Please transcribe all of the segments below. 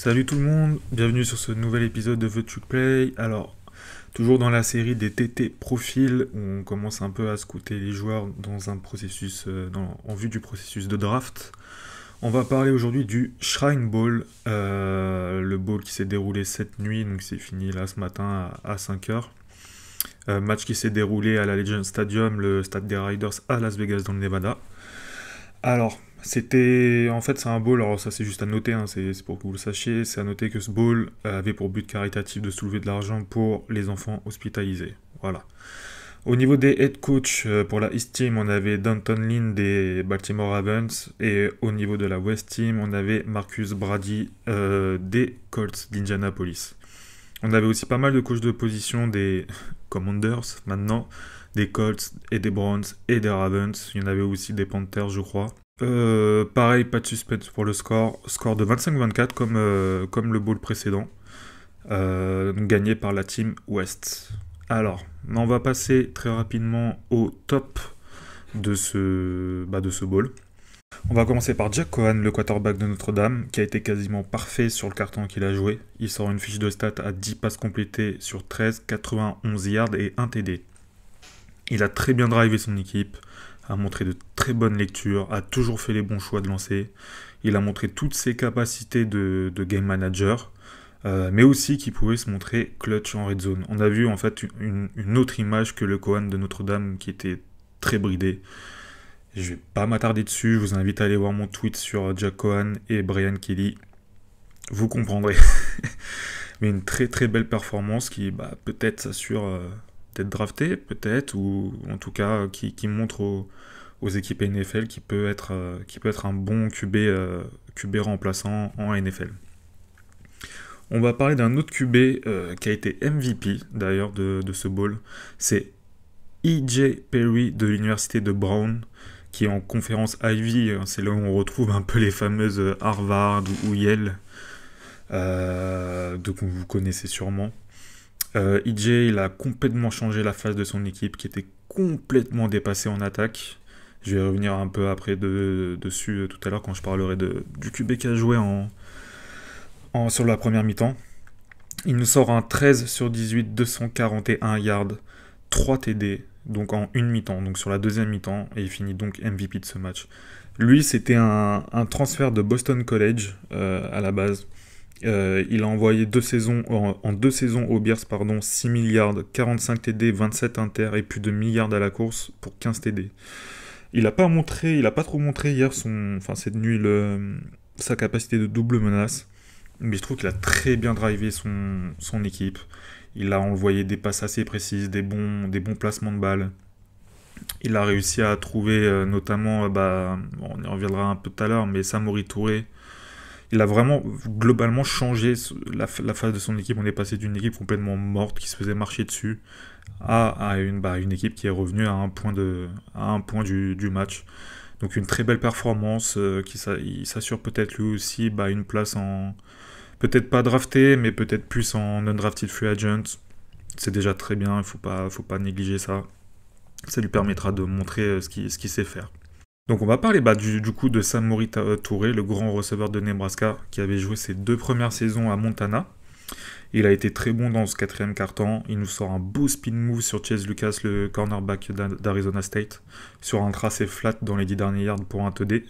Salut tout le monde, bienvenue sur ce nouvel épisode de The Trick Play. Alors, toujours dans la série des TT Profils, on commence un peu à scouter les joueurs dans un processus, en vue du processus de draft. On va parler aujourd'hui du Shrine Bowl, le bowl qui s'est déroulé cette nuit, donc c'est fini là ce matin à 5h. Match qui s'est déroulé à la Legend Stadium, le stade des Raiders à Las Vegas dans le Nevada. Alors, c'est un bowl, alors ça c'est juste à noter, hein, c'est pour que vous le sachiez, c'est à noter que ce bowl avait pour but caritatif de soulever de l'argent pour les enfants hospitalisés. Voilà. Au niveau des head coach, pour la East Team, on avait Danton Lynn des Baltimore Ravens, et au niveau de la West Team, on avait Marcus Brady des Colts d'Indianapolis. On avait aussi pas mal de coachs de position des Commanders, maintenant, des Colts et des Browns et des Ravens. Il y en avait aussi des Panthers, je crois. Pareil, pas de suspense pour le score. Score de 25-24 comme le bowl précédent. Gagné par la team West. Alors, on va passer très rapidement au top de ce bowl. On va commencer par Jack Coan, le quarterback de Notre-Dame, qui a été quasiment parfait sur le carton qu'il a joué. Il sort une fiche de stats à 10 passes complétées sur 13, 91 yards et 1 TD. Il a très bien drivé son équipe, a montré de très bonnes lectures, a toujours fait les bons choix de lancer. Il a montré toutes ses capacités de game manager, mais aussi qu'il pouvait se montrer clutch en red zone. On a vu en fait une autre image que le Coan de Notre-Dame qui était très bridé. Je vais pas m'attarder dessus, je vous invite à aller voir mon tweet sur Jack Coan et Brian Kelly. Vous comprendrez. Mais une très très belle performance qui peut-être s'assure d'être drafté, peut-être, ou en tout cas qui montre aux équipes NFL qui peut être un bon QB remplaçant en NFL. On va parler d'un autre QB qui a été MVP d'ailleurs de ce bowl. C'est E.J. Perry de l'université de Brown, qui est en conférence Ivy. C'est là où on retrouve un peu les fameuses Harvard ou Yale, donc vous connaissez sûrement. E.J. il a complètement changé la face de son équipe qui était complètement dépassée en attaque. Je vais revenir un peu après dessus tout à l'heure quand je parlerai du QB qui a joué sur la première mi-temps. Il nous sort un 13 sur 18, 241 yards, 3 TD, donc en une mi-temps, donc sur la deuxième mi-temps, et il finit donc MVP de ce match. Lui, c'était un transfert de Boston College à la base. Il a envoyé en deux saisons aux Bears, 6 milliards, 45 TD, 27 inter et plus de milliards à la course pour 15 TD. Il a pas trop montré hier cette nuit sa capacité de double menace, mais je trouve qu'il a très bien drivé son équipe. Il a envoyé des passes assez précises, des bons placements de balles. Il a réussi à trouver notamment, on y reviendra un peu tout à l'heure, mais Samori Touré. Il a vraiment globalement changé la phase de son équipe. On est passé d'une équipe complètement morte qui se faisait marcher dessus à une équipe qui est revenue à un point du match. Donc une très belle performance il s'assure peut-être lui aussi une place en... Peut-être pas drafté, mais peut-être plus en undrafted free agent. C'est déjà très bien, il faut pas négliger ça. Ça lui permettra de montrer ce qu'il sait faire. Donc on va parler du coup de Samori Touré, le grand receveur de Nebraska, qui avait joué ses 2 premières saisons à Montana. Il a été très bon dans ce 4e quart-temps. Il nous sort un beau spin move sur Chase Lucas, le cornerback d'Arizona State, sur un tracé flat dans les 10 derniers yards pour un TD.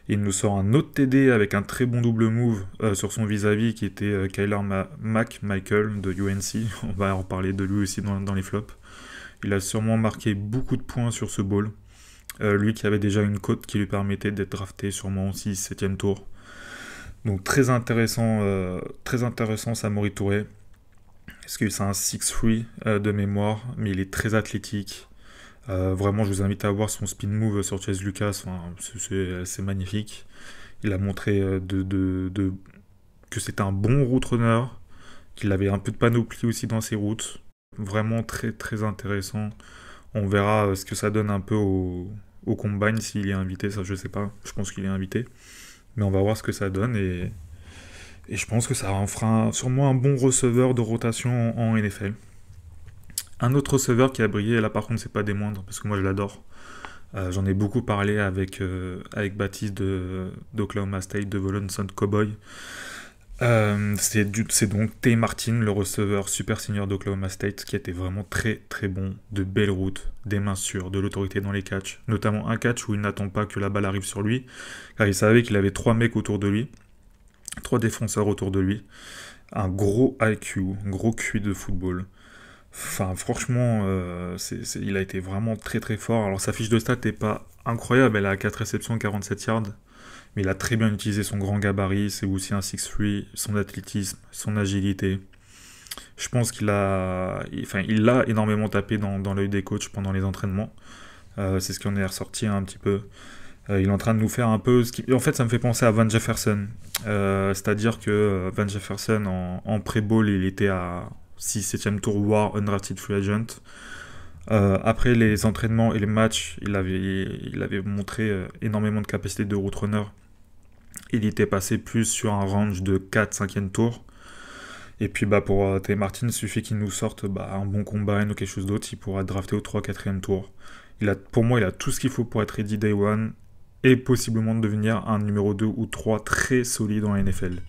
Il nous sort un autre TD avec un très bon double move sur son vis-à-vis qui était Kyler Michael de UNC. On va en parler de lui aussi dans les flops. Il a sûrement marqué beaucoup de points sur ce bowl. Lui qui avait déjà une cote qui lui permettait d'être drafté sûrement aussi 7e tour. Donc très intéressant Samori Touré. Parce que c'est un 6'3 de mémoire, mais il est très athlétique. Vraiment, je vous invite à voir son spin move sur Chase Lucas. C'est magnifique. Il a montré que c'était un bon route runner, qu'il avait un peu de panoplie aussi dans ses routes. Vraiment très très intéressant. On verra ce que ça donne un peu au combine s'il est invité, ça je sais pas. Je pense qu'il est invité. Mais on va voir ce que ça donne et je pense que ça en fera sûrement un bon receveur de rotation en NFL. Un autre receveur qui a brillé, là par contre c'est pas des moindres, parce que moi je l'adore, J'en ai beaucoup parlé avec Baptiste d'Oklahoma State, de Volenson Cowboy. C'est donc Tay Martin, le receveur super senior d'Oklahoma State, qui était vraiment très très bon, de belles routes, des mains sûres, de l'autorité dans les catchs. Notamment un catch où il n'attend pas que la balle arrive sur lui, car il savait qu'il avait 3 mecs autour de lui, 3 défenseurs autour de lui. Un gros IQ, un gros QI de football. Enfin, franchement, il a été vraiment très très fort. Alors sa fiche de stats n'est pas incroyable, elle a 4 réceptions, 47 yards. Mais il a très bien utilisé son grand gabarit, c'est aussi un 6'3", son athlétisme, son agilité. Je pense il l'a énormément tapé dans l'œil des coachs pendant les entraînements. C'est ce qui en est ressorti un petit peu. Il est en train de nous faire un peu En fait, ça me fait penser à Van Jefferson. C'est-à-dire que Van Jefferson, en pré-ball, il était à 6-7e tour War Undrafted Free Agent. Après les entraînements et les matchs, il avait montré énormément de capacité de route runner. Il était passé plus sur un range de 4-5e tour. Et puis pour Tay Martin, il suffit qu'il nous sorte un bon combine ou quelque chose d'autre, il pourra drafter au 3-4e tour. Pour moi, il a tout ce qu'il faut pour être ready day one et possiblement devenir un numéro 2 ou 3 très solide en NFL.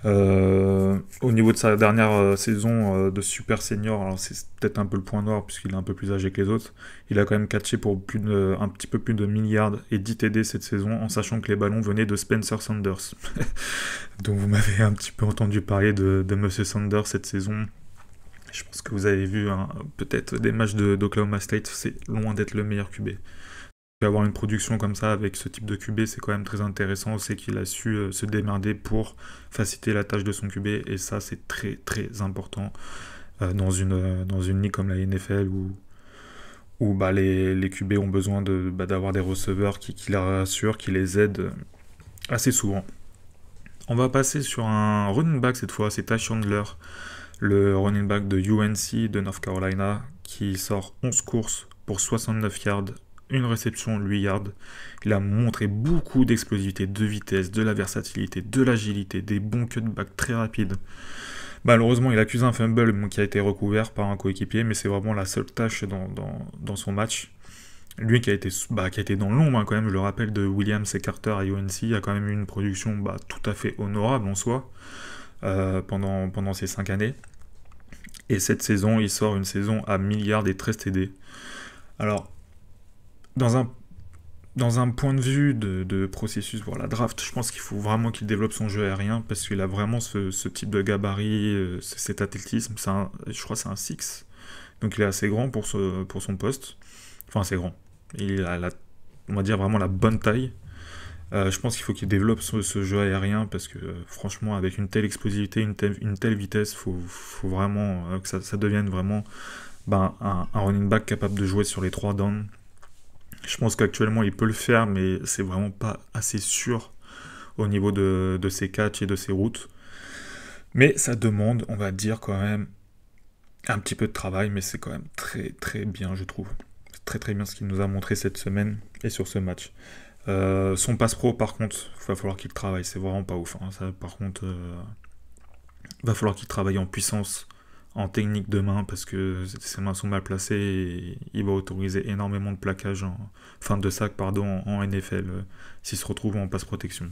Au niveau de sa dernière saison de super senior, alors c'est peut-être un peu le point noir puisqu'il est un peu plus âgé que les autres, il a quand même catché pour un petit peu plus de 1000 yards et 10 TD cette saison, en sachant que les ballons venaient de Spencer Sanders. Donc vous m'avez un petit peu entendu parler de Monsieur Sanders cette saison. Je pense que vous avez vu peut-être des matchs d'Oklahoma State, c'est loin d'être le meilleur QB. Avoir une production comme ça avec ce type de QB, c'est quand même très intéressant. C'est qu'il a su se démerder pour faciliter la tâche de son QB, et ça c'est très très important dans une ligue comme la NFL où les QB ont besoin d'avoir des receveurs qui les rassurent, qui les aident assez souvent. On va passer sur un running back cette fois, c'est Ty Chandler, le running back de UNC de North Carolina, qui sort 11 courses pour 69 yards, une réception, 8 yards. Il a montré beaucoup d'explosivité, de vitesse, de la versatilité, de l'agilité, des bons cutbacks très rapides. Malheureusement, il accuse un fumble qui a été recouvert par un coéquipier, mais c'est vraiment la seule tâche dans son match. Lui qui a été dans l'ombre quand même, je le rappelle, de Williams et Carter à UNC, a quand même eu une production tout à fait honorable en soi pendant ces 5 années. Et cette saison, il sort une saison à 1000 yards et 13 TD. Alors, dans un point de vue de processus pour la draft, je pense qu'il faut vraiment qu'il développe son jeu aérien, parce qu'il a vraiment ce type de gabarit, cet athlétisme. Je crois que c'est un 6, donc il est assez grand pour son poste. Enfin, assez grand. Il a, on va dire, vraiment la bonne taille. Je pense qu'il faut qu'il développe ce jeu aérien, parce que franchement, avec une telle explosivité, une telle vitesse, faut vraiment que ça devienne vraiment un running back capable de jouer sur les 3 downs. Je pense qu'actuellement il peut le faire, mais c'est vraiment pas assez sûr au niveau de ses catchs et de ses routes. Mais ça demande, on va dire, quand même un petit peu de travail, mais c'est quand même très très bien, je trouve. C'est très très bien ce qu'il nous a montré cette semaine et sur ce match. Son pass pro, par contre, il va falloir qu'il travaille, c'est vraiment pas ouf. Ça, par contre, va falloir qu'il travaille en puissance, en technique de main, parce que ses mains sont mal placées et il va autoriser énormément de plaquages, de sac en NFL s'il se retrouve en passe protection.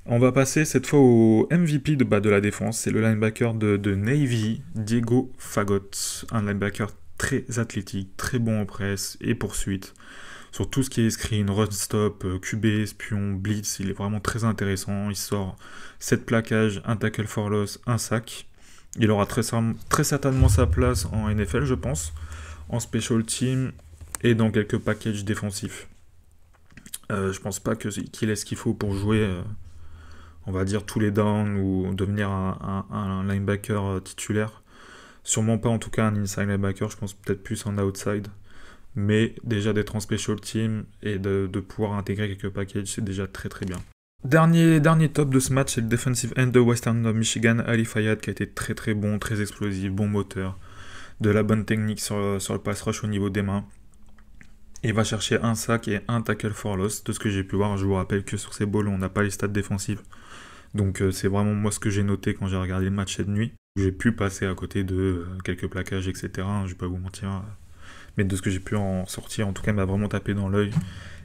On va passer cette fois au MVP de la défense, c'est le linebacker de Navy, Diego Fagot, un linebacker très athlétique, très bon en presse et poursuite. Sur tout ce qui est screen, run stop, QB, espion, blitz, il est vraiment très intéressant. Il sort 7 plaquages, un tackle for loss, un sac. Il aura très certainement sa place en NFL, je pense, en special team et dans quelques packages défensifs. Je pense pas qu'il ait ce qu'il faut pour jouer, on va dire, tous les downs ou devenir un linebacker titulaire. Sûrement pas en tout cas un inside linebacker, je pense peut-être plus en outside. Mais déjà d'être en special team et de pouvoir intégrer quelques packages, c'est déjà très très bien. Dernier top de ce match, c'est le defensive end de Western Michigan, Ali Fayad, qui a été très très bon, très explosif, bon moteur, de la bonne technique sur le pass rush au niveau des mains. Il va chercher un sac et un tackle for loss, de ce que j'ai pu voir. Je vous rappelle que sur ces balls, on n'a pas les stats défensives. Donc c'est vraiment moi ce que j'ai noté quand j'ai regardé le match cette nuit. J'ai pu passer à côté de quelques plaquages, etc. Je vais pas vous mentir. mais de ce que j'ai pu en sortir, en tout cas, il m'a vraiment tapé dans l'œil.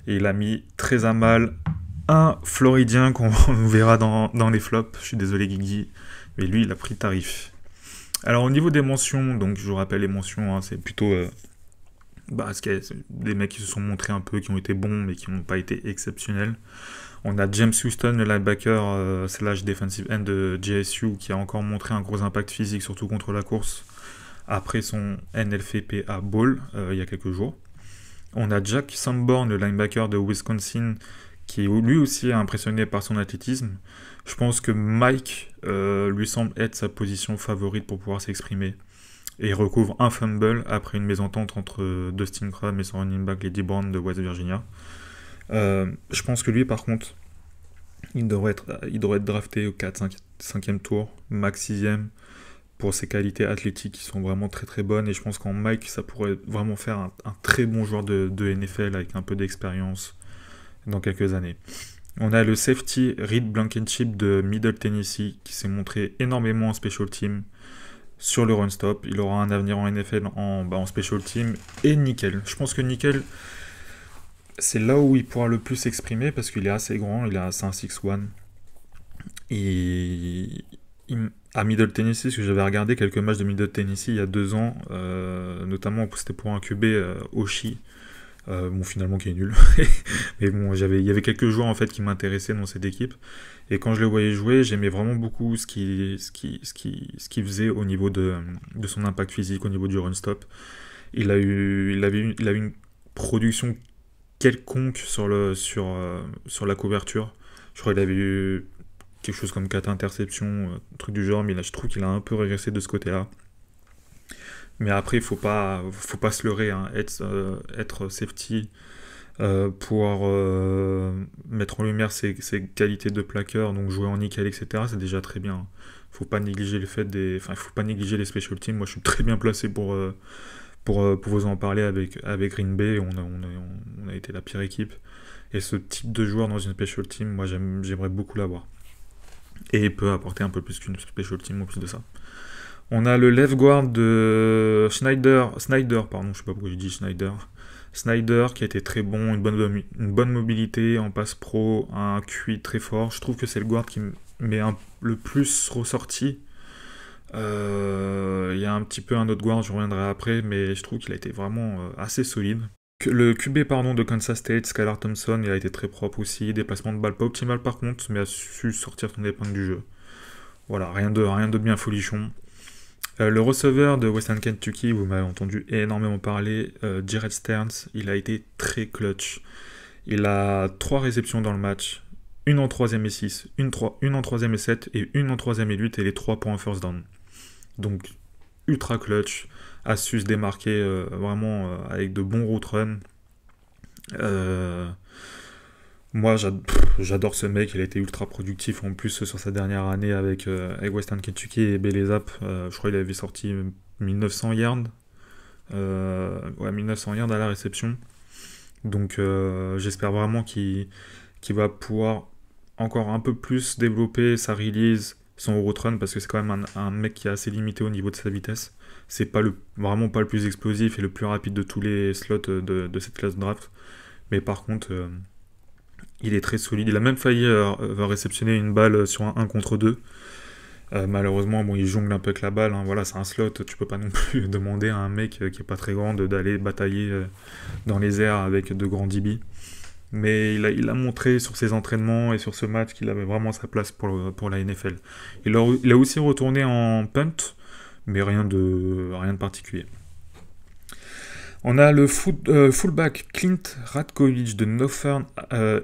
Et il a mis très à mal un Floridien qu'on verra dans les flops. Je suis désolé, Guigui, mais lui, il a pris tarif. Alors, au niveau des mentions, donc je vous rappelle les mentions, hein, c'est plutôt des mecs qui se sont montrés un peu, qui ont été bons, mais qui n'ont pas été exceptionnels. On a James Houston, le linebacker slash defensive end de JSU, qui a encore montré un gros impact physique, surtout contre la course, après son NFLPA Bowl il y a quelques jours. On a Jack Sanborn, le linebacker de Wisconsin, qui lui aussi a impressionné par son athlétisme. Je pense que Mike lui semble être sa position favorite pour pouvoir s'exprimer. Et il recouvre un fumble après une mésentente entre Dustin Crum et son running back Lady Brown de West Virginia. Je pense que lui, par contre, il devrait être drafté au 4, 5e tour, max 6e, pour ses qualités athlétiques qui sont vraiment très très bonnes. Et je pense qu'en Mike, ça pourrait vraiment faire un très bon joueur de NFL avec un peu d'expérience dans quelques années. On a le safety Reed Blankenship de Middle Tennessee qui s'est montré énormément en special team sur le run stop. Il aura un avenir en NFL en special team et nickel. Je pense que nickel, c'est là où il pourra le plus s'exprimer parce qu'il est assez grand, il a 5'6". Et à Middle Tennessee, parce que j'avais regardé quelques matchs de Middle Tennessee il y a 2 ans, notamment c'était pour un QB Oshi, finalement qui est nul. Mais bon, il y avait quelques joueurs en fait qui m'intéressaient dans cette équipe. Et quand je le voyais jouer, j'aimais vraiment beaucoup ce qu'il faisait au niveau de son impact physique, au niveau du run stop. Il avait eu une production quelconque sur la couverture. Je crois qu'il avait eu quelque chose comme 4 interceptions, un truc du genre, mais là je trouve qu'il a un peu régressé de ce côté-là. Mais après, il faut pas se leurrer, hein. Être safety, pouvoir mettre en lumière ses qualités de plaqueur, donc jouer en nickel, etc., c'est déjà très bien. Faut pas négliger il faut pas négliger les special teams. Moi, je suis très bien placé pour vous en parler avec Green Bay. On a été la pire équipe. Et ce type de joueur dans une special team, moi, j'aimerais beaucoup l'avoir. Et il peut apporter un peu plus qu'une special team en plus de ça. On a le left guard de Snyder, pardon, je sais pas pourquoi je dis Snyder qui a été très bon, une bonne mobilité en passe pro, un QI très fort. Je trouve que c'est le guard qui m'est le plus ressorti. Il y a un petit peu un autre guard, je reviendrai après, mais je trouve qu'il a été vraiment assez solide. Le QB de Kansas State, Skylar Thompson, il a été très propre aussi, déplacement de balle pas optimal par contre, mais a su sortir son épingle du jeu. Voilà, rien de bien folichon. Le receveur de Western Kentucky, vous m'avez entendu énormément parler, Jared Stearns, il a été très clutch. Il a 3 réceptions dans le match, une en 3ème et 6, une en 3ème et 7 et une en 3ème et 8 et les 3 pour un first down. Donc ultra clutch, a su se démarquer vraiment avec de bons route runs. Moi, j'adore ce mec, il a été ultra productif en plus sur sa dernière année avec Western Kentucky et Belezap. Je crois qu'il avait sorti 1900 yards. 1900 yards à la réception. Donc j'espère vraiment qu'il va pouvoir encore un peu plus développer sa release, son route run, parce que c'est quand même un mec qui est assez limité au niveau de sa vitesse. C'est vraiment pas le plus explosif et le plus rapide de tous les slots de cette classe de draft. Mais par contre, il est très solide. Il a même failli réceptionner une balle sur un 1 contre 2. Malheureusement, il jongle un peu avec la balle. Hein. Voilà, c'est un slot. Tu peux pas non plus demander à un mec qui est pas très grand d'aller batailler dans les airs avec de grands DB. Mais il a montré sur ses entraînements et sur ce match qu'il avait vraiment sa place pour la NFL. Il a aussi retourné en punt, mais rien de particulier. On a le fullback Clint Ratkovich de Northern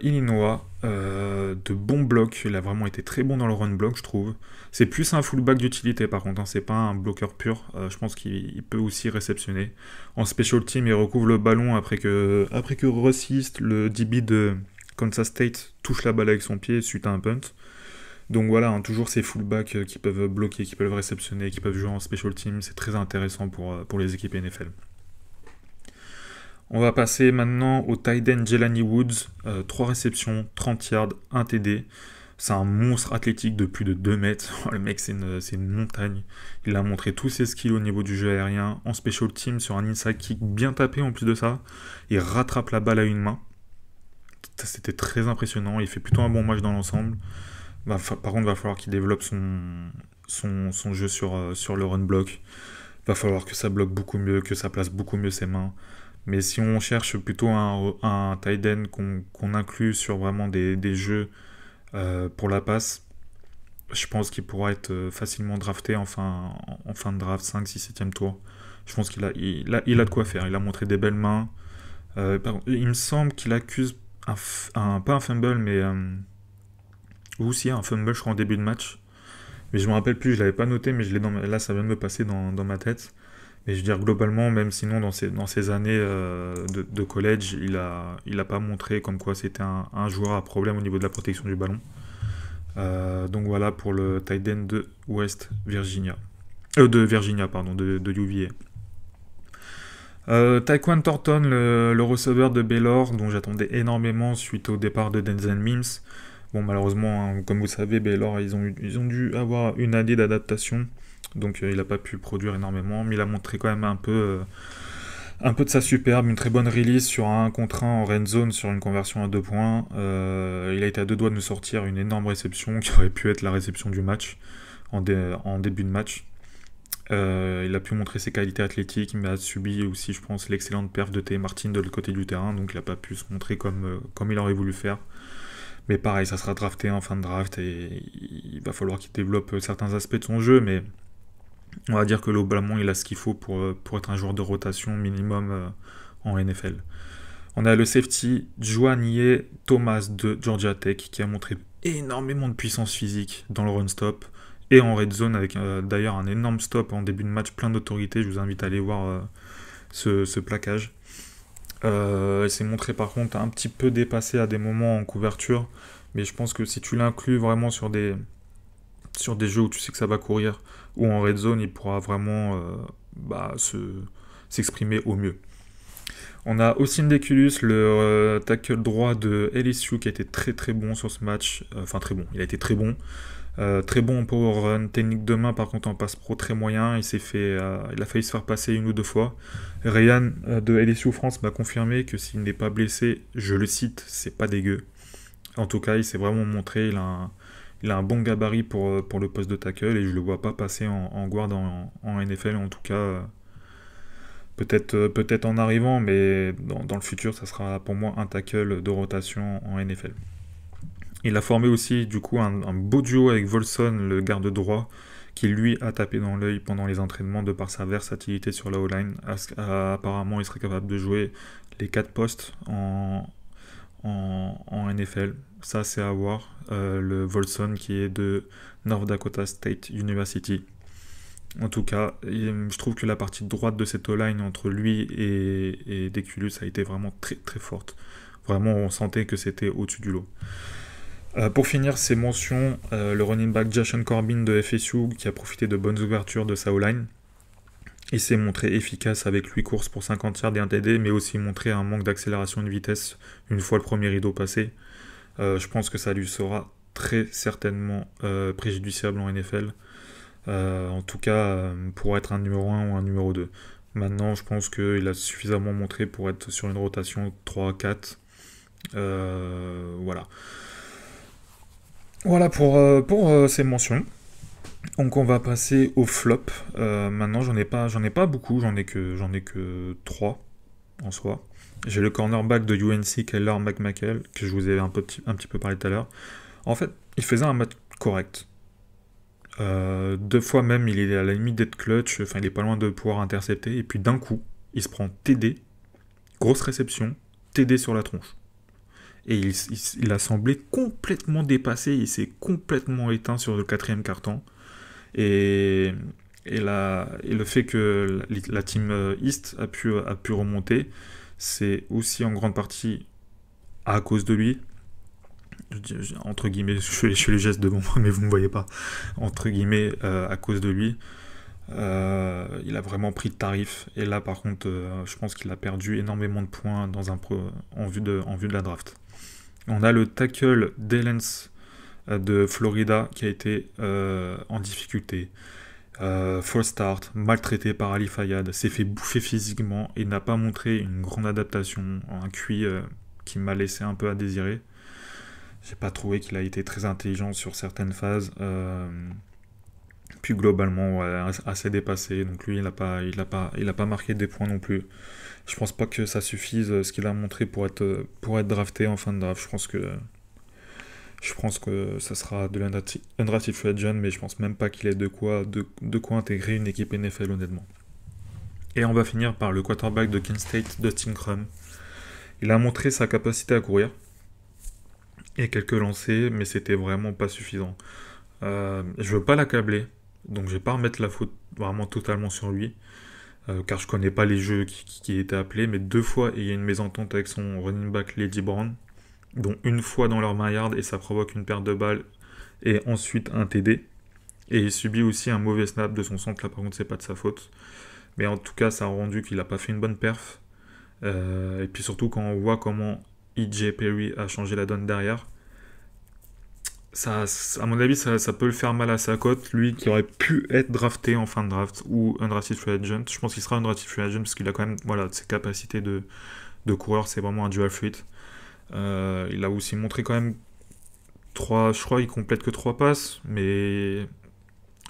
Illinois, de bons blocs. Il a vraiment été très bon dans le run block, je trouve. C'est plus un fullback d'utilité par contre, hein. C'est pas un bloqueur pur. Je pense qu'il peut aussi réceptionner. En special team, il recouvre le ballon après que Russ East, le DB de Kansas State, touche la balle avec son pied suite à un punt. Donc voilà, hein, toujours ces fullbacks qui peuvent bloquer, qui peuvent réceptionner, qui peuvent jouer en special team. C'est très intéressant pour les équipes NFL. On va passer maintenant au tight end Jelani Woods, 3 réceptions, 30 yards, 1 TD. C'est un monstre athlétique de plus de 2 mètres. Le mec, c'est une montagne. Il a montré tous ses skills au niveau du jeu aérien. En special team, sur un inside kick bien tapé en plus de ça. Il rattrape la balle à une main. C'était très impressionnant. Il fait plutôt un bon match dans l'ensemble. Par contre, il va falloir qu'il développe son jeu sur le run block. Il va falloir que ça bloque beaucoup mieux, que ça place beaucoup mieux ses mains. Mais si on cherche plutôt un tight end qu'on inclut sur vraiment des jeux pour la passe, je pense qu'il pourra être facilement drafté en fin de draft, 5, 6, 7e tour. Je pense qu'il a de quoi faire. Il a montré des belles mains. Il me semble qu'il accuse pas un fumble, mais ou si un fumble, je crois, en début de match. Mais je me rappelle plus, je l'avais pas noté, mais là, ça vient de me passer dans ma tête. Mais je veux dire, globalement, même sinon, dans ces années de college, il a pas montré comme quoi c'était un joueur à problème au niveau de la protection du ballon. Donc voilà pour le tight end de West Virginia. De Virginia, pardon, de UVA. Tyquan Thornton, le receveur de Baylor, dont j'attendais énormément suite au départ de Denzel Mims. Bon, malheureusement, hein, comme vous savez, Baylor, ils ont dû avoir une année d'adaptation. Donc il n'a pas pu produire énormément, mais il a montré quand même un peu de sa superbe, une très bonne release sur un contre 1 en red zone sur une conversion à 2 points. Il a été à 2 doigts de nous sortir une énorme réception qui aurait pu être la réception du match en début de match. Il a pu montrer ses qualités athlétiques, mais a subi aussi, je pense, l'excellente perf de T. Martin de l'autre côté du terrain, donc il n'a pas pu se montrer comme il aurait voulu faire. Mais pareil, ça sera drafté en fin de draft et il va falloir qu'il développe certains aspects de son jeu, mais on va dire que globalement, il a ce qu'il faut pour être un joueur de rotation minimum en NFL. On a le safety Juanier Thomas de Georgia Tech qui a montré énormément de puissance physique dans le run stop et en red zone avec d'ailleurs un énorme stop en début de match plein d'autorité. Je vous invite à aller voir ce plaquage. Il s'est montré par contre un petit peu dépassé à des moments en couverture, mais je pense que si tu l'inclus vraiment sur des jeux où tu sais que ça va courir ou en red zone, il pourra vraiment s'exprimer au mieux. On a Austin Deculus, le tackle droit de LSU qui a été très très bon sur ce match. Enfin très bon, il a été très bon. Très bon en power run, technique de main par contre en passe pro très moyen, il a failli se faire passer une ou deux fois. Ryan de LSU France m'a confirmé que s'il n'est pas blessé, je le cite, c'est pas dégueu. En tout cas, il s'est vraiment montré, il a un bon gabarit pour le poste de tackle et je le vois pas passer en guard en NFL, en tout cas peut-être en arrivant, mais dans le futur ça sera pour moi un tackle de rotation en NFL. Il a formé aussi du coup un beau duo avec Volson, le garde droit, qui lui a tapé dans l'œil pendant les entraînements de par sa versatilité sur la O-line. Apparemment, il serait capable de jouer les 4 postes en NFL. Ça, c'est à voir. Le Volson qui est de North Dakota State University. En tout cas, je trouve que la partie droite de cette O-line entre lui et Deculus a été vraiment très très forte. Vraiment, on sentait que c'était au-dessus du lot. Pour finir ces mentions, le running back Jashon Corbin de FSU qui a profité de bonnes ouvertures de sa O-line. Il s'est montré efficace avec 8 courses pour 50 yards et un TD, mais aussi montré un manque d'accélération et de vitesse une fois le premier rideau passé. Je pense que ça lui sera très certainement préjudiciable en NFL. En tout cas, pour être un numéro 1 ou un numéro 2. Maintenant, je pense qu'il a suffisamment montré pour être sur une rotation 3-4. Voilà. Voilà pour ces mentions. Donc on va passer au flop. Maintenant j'en ai pas beaucoup, j'en ai que 3 en soi. J'ai le cornerback de UNC, Kyler McMichael, que je vous ai un petit peu parlé tout à l'heure. En fait, il faisait un match correct. 2 fois même, il est à la limite d'être clutch, enfin il est pas loin de pouvoir intercepter, et puis d'un coup, il se prend TD, grosse réception, TD sur la tronche. Et il a semblé complètement dépassé, il s'est complètement éteint sur le 4e quart-temps. Et le fait que la team East a pu remonter, c'est aussi en grande partie à cause de lui. Entre guillemets, je fais les gestes devant moi, mais vous ne me voyez pas. Entre guillemets, à cause de lui. Il a vraiment pris de tarif. Et là, par contre, je pense qu'il a perdu énormément de points en vue de la draft. On a le tackle Delance de Florida qui a été en difficulté. False start, maltraité par Ali Fayad, s'est fait bouffer physiquement et n'a pas montré une grande adaptation, un QI qui m'a laissé un peu à désirer. J'ai pas trouvé qu'il a été très intelligent sur certaines phases. Puis globalement, ouais, assez dépassé. Donc lui, il a pas marqué des points non plus. Je pense pas que ça suffise ce qu'il a montré pour être drafté en fin de draft. Je pense que ça sera de l'undrafted free agent, mais je pense même pas qu'il ait de quoi intégrer une équipe NFL honnêtement. Et on va finir par le quarterback de Kent State, Dustin Crum. Il a montré sa capacité à courir et quelques lancers, mais c'était vraiment pas suffisant. Je veux pas l'accabler, donc je vais pas remettre la faute vraiment totalement sur lui, car je connais pas les jeux qui étaient appelés, mais 2 fois il y a une mésentente avec son running back Lady Brown, dont une fois dans leur maillard et ça provoque une perte de balle et ensuite un TD. Et il subit aussi un mauvais snap de son centre, là par contre c'est pas de sa faute. Mais en tout cas ça a rendu qu'il a pas fait une bonne perf. Et puis surtout quand on voit comment E.J. Perry a changé la donne derrière, ça, à mon avis ça peut le faire mal à sa cote, lui qui aurait pu être drafté en fin de draft ou undrafted free agent. Je pense qu'il sera undrafted free agent parce qu'il a quand même ses capacités de coureur, c'est vraiment un dual threat. Il a aussi montré quand même je crois il complète que 3 passes, mais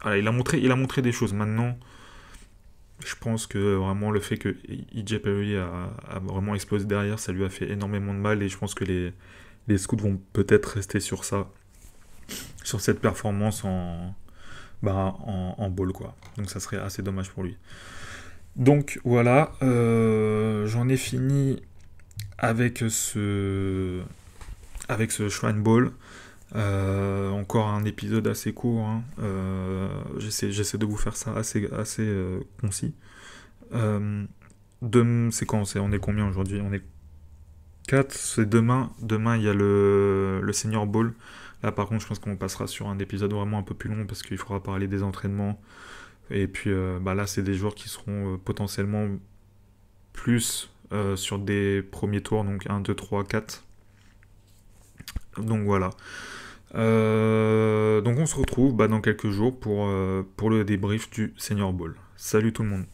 voilà, il a montré des choses. Maintenant, je pense que vraiment le fait que E.J. Perry a vraiment explosé derrière, ça lui a fait énormément de mal et je pense que les scouts vont peut-être rester sur ça, sur cette performance en ball quoi. Donc ça serait assez dommage pour lui. Donc voilà, j'en ai fini avec ce Shrine Ball. Encore un épisode assez court, hein. J'essaie de vous faire ça assez concis. C'est quand on est combien aujourd'hui? On est 4, c'est demain. Demain, il y a le Senior Bowl. Là, par contre, je pense qu'on passera sur un épisode vraiment un peu plus long parce qu'il faudra parler des entraînements. Et puis là, c'est des joueurs qui seront potentiellement plus sur des premiers tours, donc 1, 2, 3, 4. Donc voilà. Donc on se retrouve dans quelques jours pour le débrief du Senior Bowl. Salut tout le monde.